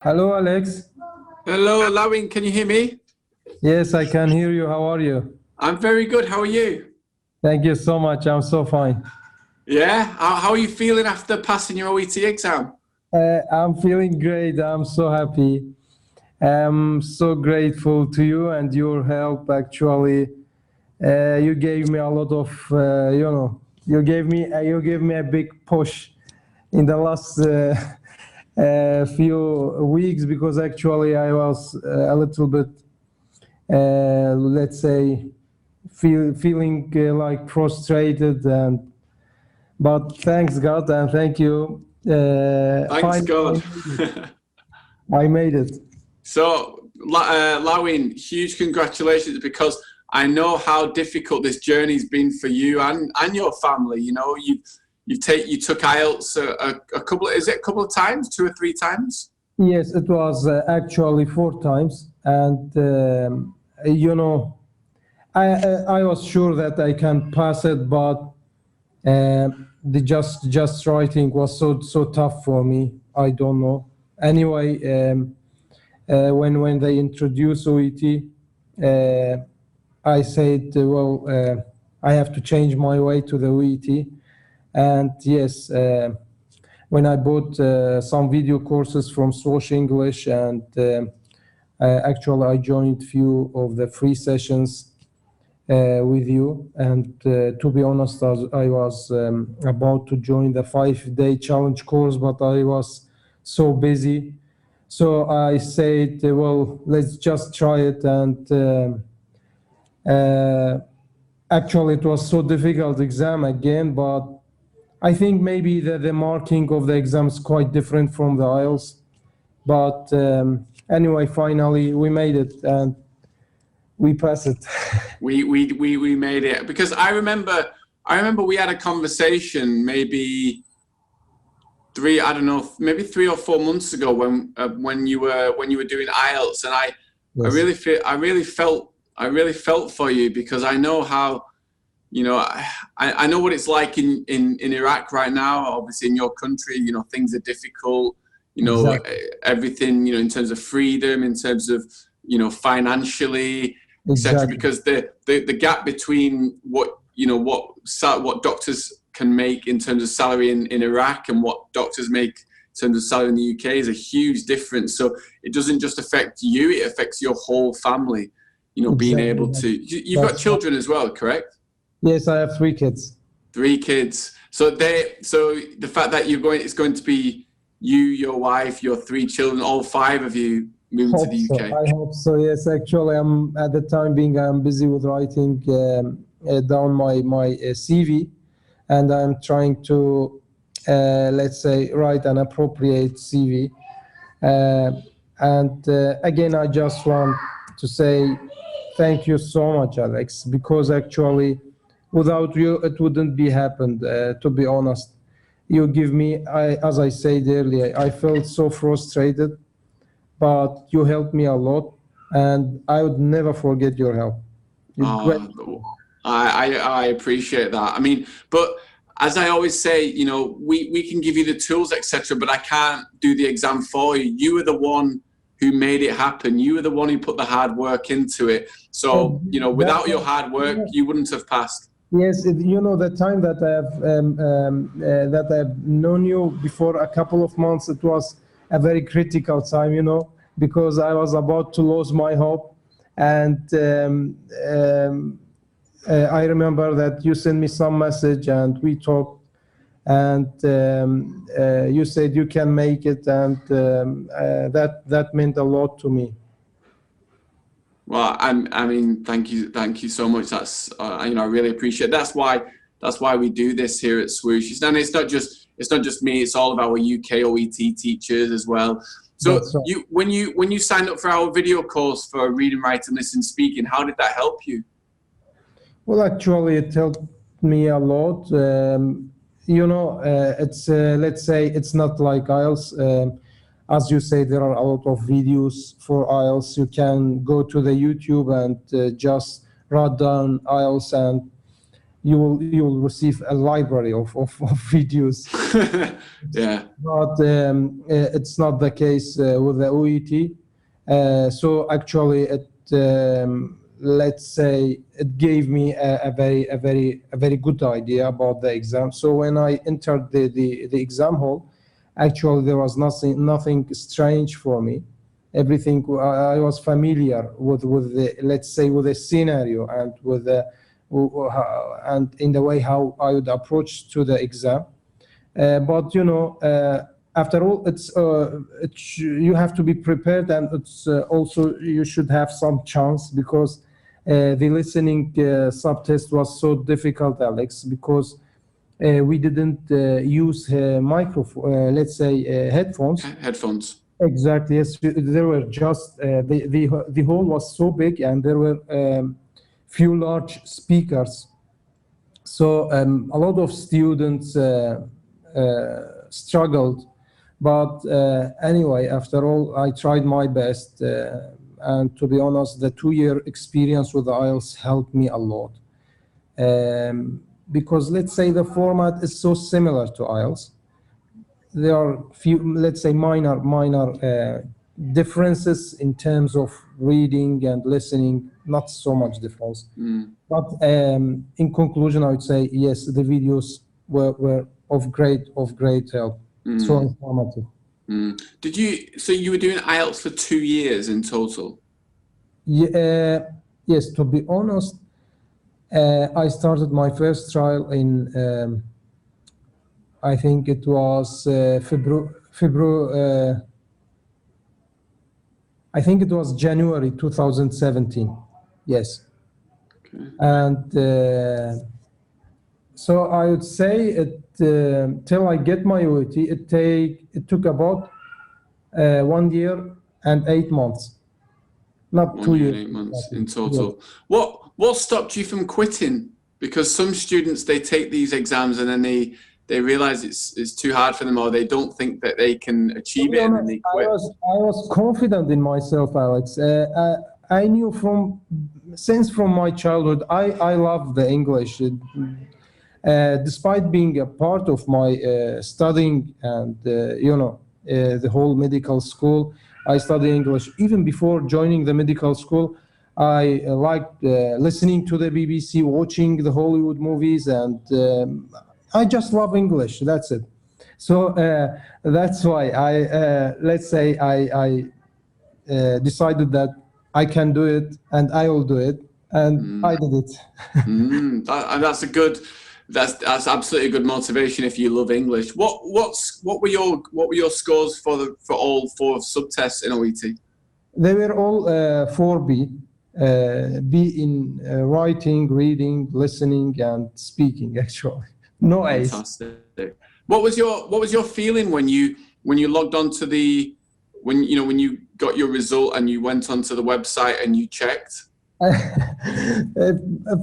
Hello, Alex. Hello, Laween, can you hear me? Yes, I can hear you. How are you? I'm very good. How are you? Thank you so much. I'm so fine. Yeah? How are you feeling after passing your OET exam? I'm feeling great. I'm so happy. I'm so grateful to you and your help. Actually, you gave me a lot of, you gave me a big push in the last few weeks because actually I was a little bit, let's say, feeling like frustrated but thanks God and thank you. Thanks, Finally, God. I made it. So, Laween, huge congratulations because I know how difficult this journey's been for you and your family. You know, you took IELTS a couple. Is it a couple of times, 2 or 3 times? Yes, it was actually 4 times, and I was sure that I can pass it, but the just writing was so tough for me. I don't know. Anyway, when they introduced OET, I said, I have to change my way to the OET. And yes, when I bought some video courses from Swash English, and actually I joined few of the free sessions with you. And to be honest, as I was about to join the 5-day challenge course, but I was so busy. So I said, let's just try it. And actually, it was so difficult exam again, but I think maybe the marking of the exam is quite different from the IELTS. But anyway, finally, we made it and we passed it. We made it because I remember we had a conversation maybe maybe 3 or 4 months ago when you were doing IELTS, and Yes. I really felt for you because I know how, you know, I know what it's like in Iraq right now. Obviously, in your country, you know, things are difficult. You know, Exactly. everything, you know, in terms of freedom, in terms of, you know, financially, etc. Exactly. Because the gap between what doctors can make in terms of salary in Iraq and what doctors make in terms of salary in the UK is a huge difference. So it doesn't just affect you; it affects your whole family. You know, being Exactly. able to. You've got That's right. children as well, correct? Yes, I have 3 kids. 3 kids. So the fact that it's going to be you, your wife, your 3 children, all 5 of you moving to Hope the so. UK. I hope so. Yes, actually, I'm at the time being I'm busy with writing down my CV, and I'm trying to let's say write an appropriate CV. Uh, and again, I just want to say thank you so much, Alex, because actually, without you, it wouldn't be happened. To be honest, you give me, as I said earlier, I felt so frustrated, but you helped me a lot, and I would never forget your help. You great. I appreciate that. I mean, but as I always say, you know, we can give you the tools, etc., but I can't do the exam for you. You were the one who made it happen. You were the one who put the hard work into it. So, you know, That's without your hard work, you wouldn't have passed. yes. The time that I've known you before a couple of months, it was a very critical time. Because I was about to lose my hope, and I remember that you sent me some message and we talked, and you said you can make it, and that meant a lot to me. Well, I mean, thank you so much. That's you know, I really appreciate it. That's why we do this here at Swoosh. And it's not just me. It's all of our UK OET teachers as well. So That's right. when you signed up for our video course for reading, writing, listening, speaking, how did that help you? Well, actually, it helped me a lot. It's let's say it's not like IELTS. As you say, there are a lot of videos for IELTS. You can go to the YouTube and just write down IELTS, and you will receive a library of videos. Yeah. But it's not the case with the OET. So actually, let's say it gave me a very good idea about the exam. So when I entered the exam hall, actually there was nothing strange for me. Everything I was familiar with the, let's say, with the scenario and with the and in the way how I would approach to the exam. But after all, you have to be prepared, and it's also you should have some chance, because the listening subtest was so difficult, Alex, because we didn't use microphone, let's say headphones. Headphones. Exactly. Yes, there were just the hall was so big, and there were few large speakers. So a lot of students struggled, but anyway, after all, I tried my best, and to be honest, the 2-year experience with the IELTS helped me a lot, because let's say the format is so similar to IELTS. There are few, let's say, minor differences in terms of reading and listening, not so much difference. But in conclusion, I would say yes, the videos were of great help. So informative. So you were doing IELTS for 2 years in total? Yeah, yes, to be honest, I started my first trial in I think it was February. I think it was January 2017. Yes. Okay. And so I would say it till I get my OET, it took about 1 year and 8 months. Not 1 2 year years. and 8 months in total. Yeah. What stopped you from quitting? Because some students, they take these exams and then they realize it's too hard for them, or they don't think that they can achieve it, and then they quit. I was confident in myself, Alex. I knew from my childhood, I love the English. Despite being a part of my studying and the whole medical school, I studied English. Even before joining the medical school, I liked listening to the BBC, watching the Hollywood movies, and I just love English. That's it. So that's why let's say I decided that I can do it, and I will do it, and I did it. And that's absolutely a good motivation if you love English. What were your scores for all 4 subtests in OET? They were all 4B. B in writing, reading, listening, and speaking. Actually, no A's. Fantastic. What was your feeling when you logged onto when you got your result and you went onto the website and you checked?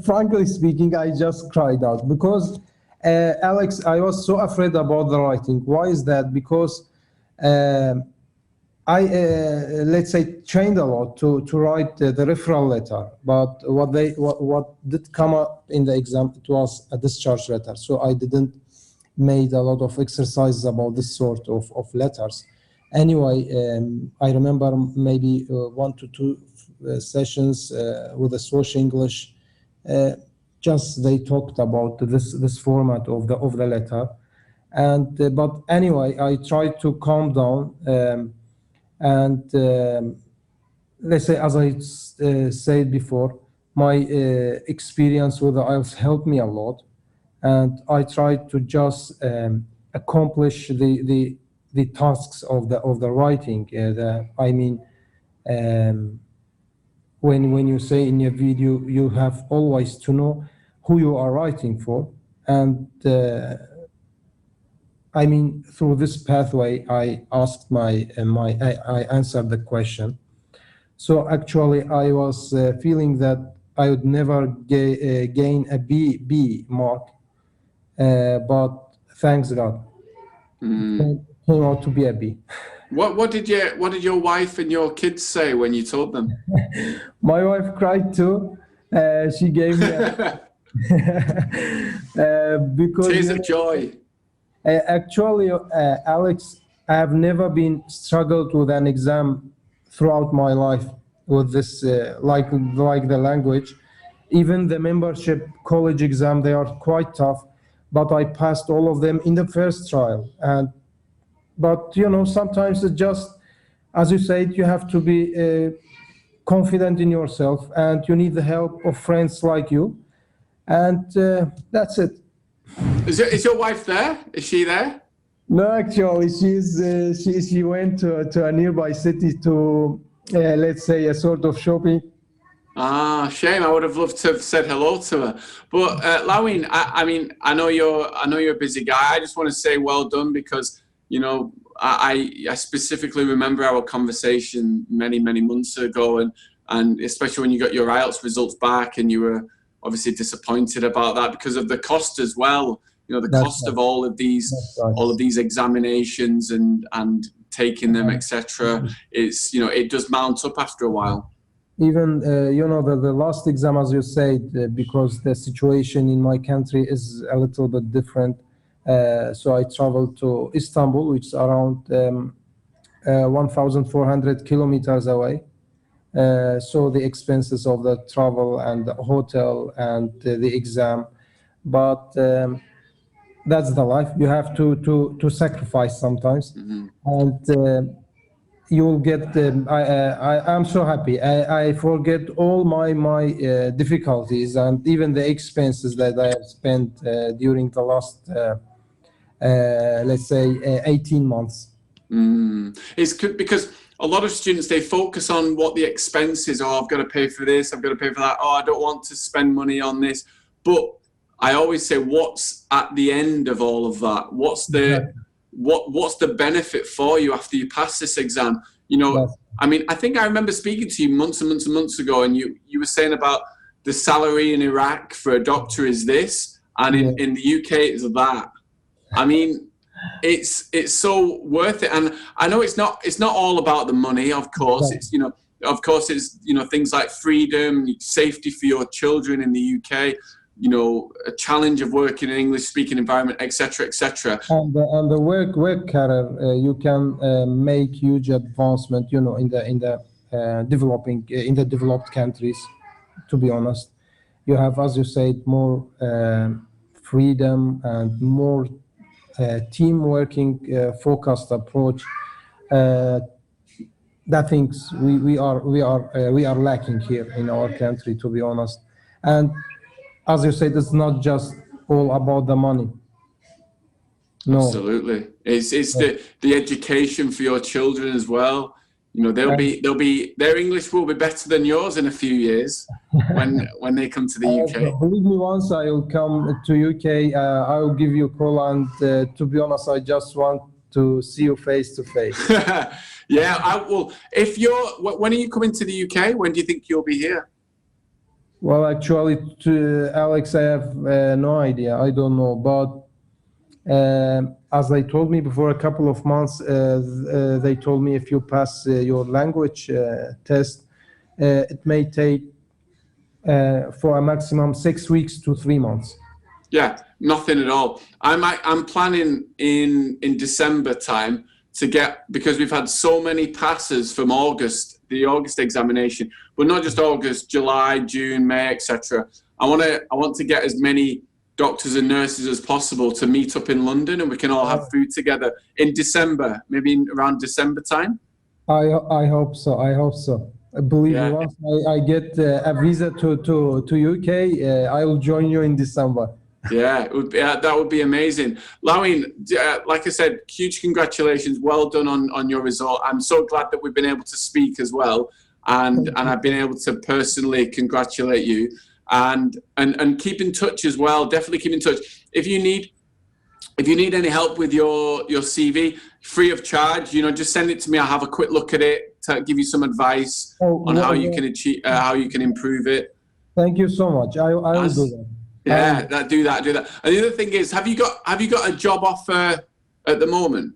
Frankly speaking, I just cried out, because Alex, I was so afraid about the writing. Why is that? Because I let's say trained a lot to write the referral letter, but what did come up in the exam, it was a discharge letter. So I didn't made a lot of exercises about this sort of letters. Anyway, I remember maybe 1 to 2 sessions with the social English. Just they talked about this format of the letter, and but anyway, I tried to calm down. And let's say, as I said before, my experience with the IELTS helped me a lot, and I tried to just accomplish the tasks of the writing. When you say in your video, you have always to know who you are writing for, and through this pathway, I asked I answered the question. So actually, I was feeling that I would never gain a B mark, but thanks God, it came out to be a B. What did your wife and your kids say when you told them? My wife cried too. She gave me Because Tears of joy. actually, Alex, I have never been struggled with an exam throughout my life with this, like the language. Even the membership college exam, they are quite tough, but I passed all of them in the first trial. And but sometimes it's just, as you said, you have to be confident in yourself, and you need the help of friends like you, and that's it. Is your wife there? Is she there? No, actually, she went to a nearby city to let's say a sort of shopping. Ah, shame. I would have loved to have said hello to her. But Laween, I mean, I know you're a busy guy. I just want to say well done, because I specifically remember our conversation many months ago, and especially when you got your IELTS results back, and you were obviously disappointed about that because of the cost as well. The That's cost right. of all of these examinations and taking them, etc. It's it does mount up after a while. Even the last exam, as you said, because the situation in my country is a little bit different. So I traveled to Istanbul, which is around 1,400 kilometers away. So the expenses of the travel and the hotel and the exam, but that's the life. You have to sacrifice sometimes, and you'll get. I'm so happy. I forget all my difficulties and even the expenses that I have spent during the last, let's say, 18 months. It's good because a lot of students, they focus on what the expenses are. I've got to pay for this, I've got to pay for that. Oh, I don't want to spend money on this. But I always say, what's at the end of all of that? What's the benefit for you after you pass this exam? Yes. I mean, I think I remember speaking to you months and months and months ago, and you were saying about the salary in Iraq for a doctor is this, and in the UK it's that. I mean, it's so worth it. And I know it's not all about the money, of course. It's it's things like freedom, safety for your children in the UK, a challenge of working in an English speaking environment, etc., etc. And the work career, you can make huge advancement, in the developed countries. To be honest, you have, as you said, more freedom and more team working focused approach. That things we are lacking here in our country, to be honest. And as you said, it's not just all about the money. No. Absolutely, it's the education for your children as well. Their English will be better than yours in a few years when they come to the UK. Believe me, once I will come to UK, I will give you a call, and to be honest, I just want to see you face to face. Yeah, I will. When are you coming to the UK? When do you think you'll be here? Well, actually, Alex, I have no idea. I don't know, but as they told me before a couple of months, they told me if you pass your language test, it may take for a maximum 6 weeks to 3 months. Yeah, nothing at all. I'm planning in December time to get, because we've had so many passes from the August examination, but not just August, July, June, May, etc. I want to get as many doctors and nurses as possible to meet up in London, and we can all have food together in December, maybe around December time. I hope so. Believe me, once I get a visa to UK, I will join you in December. Yeah, that would be amazing. Laween, like I said, huge congratulations. Well done on your result. I'm so glad that we've been able to speak as well, and I've been able to personally congratulate you. And keep in touch as well. Definitely keep in touch. If you need any help with your CV, free of charge, just send it to me. I'll have a quick look at it to give you some advice on how you can achieve, how you can improve it. Thank you so much. I will do that. Yeah, do that. And the other thing is, have you got a job offer at the moment?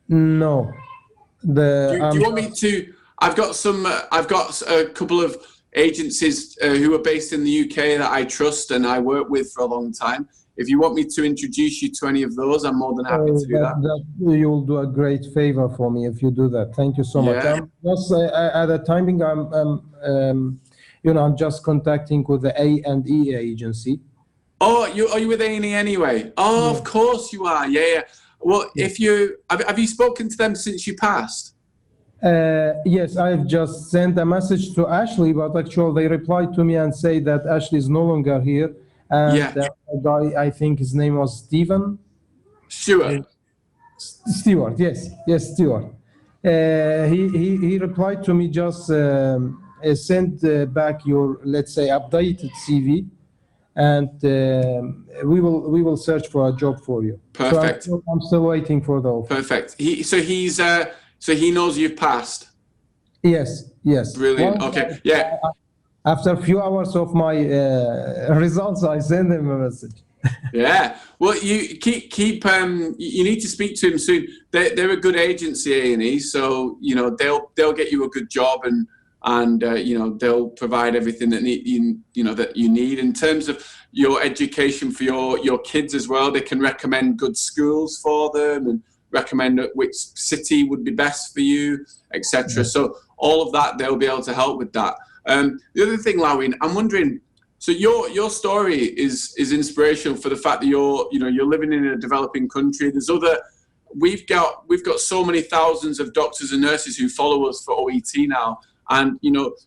No. Do you want me to? I've got a couple of agencies who are based in the UK that I trust and I work with for a long time. If you want me to introduce you to any of those, I'm more than happy to do that. You'll do a great favor for me if you do that. Thank you so much. Just at the timing, I'm just contacting with the A&E agency. Oh, are you with A&E anyway? Oh, yeah. Of course you are. Yeah. Well, if you have you spoken to them since you passed? Yes, I've just sent a message to Ashley, but actually they replied to me and say that Ashley is no longer here. And the guy, I think his name was Stephen. Stewart. Stewart, yes, Stewart. He replied to me, just send back your, let's say, updated CV, and we will search for a job for you. Perfect. So I'm still waiting for the offer. Perfect. So he knows you've passed. Yes. Brilliant. Okay. Yeah. After a few hours of my results, I send him a message. Yeah. Well, you keep. You need to speak to him soon. They're a good agency, A&E. So they'll get you a good job, and they'll provide everything that that you need in terms of your education for your kids as well. They can recommend good schools for them and recommend which city would be best for you, etc. So all of that, they'll be able to help with that. The other thing, Laween, I'm wondering, so your story is inspirational for the fact that you're living in a developing country. We've got so many thousands of doctors and nurses who follow us for OET now, and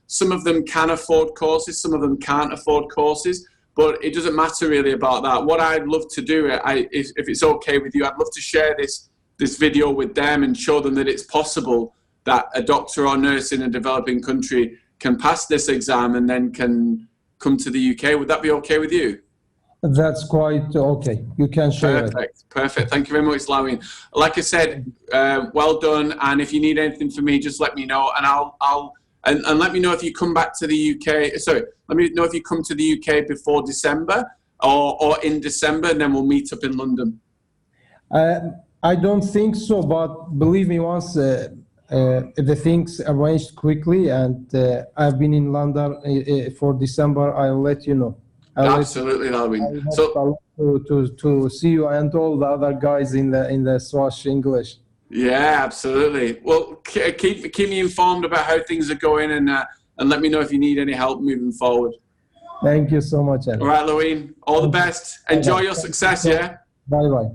some of them can afford courses, some of them can't afford courses, but it doesn't matter really about that. What I'd love to do, if it's okay with you, I'd love to share this video with them and show them that it's possible that a doctor or nurse in a developing country can pass this exam and then can come to the UK. Would that be okay with you? That's quite okay. You can share it. Perfect. Thank you very much, Laween. Like I said, well done. And if you need anything from me, just let me know, and I'll let me know if you come back to the UK. Sorry, let me know if you come to the UK before December or in December, and then we'll meet up in London. I don't think so, but believe me, once the things arranged quickly, and I've been in London for December, I'll let you know. Absolutely, Laween. So to see you and all the other guys in the Swash English. Yeah, absolutely. Well, keep me informed about how things are going, and let me know if you need any help moving forward. Thank you so much, Ed. All right, Laween. All the best. Enjoy your success. Yeah. Bye.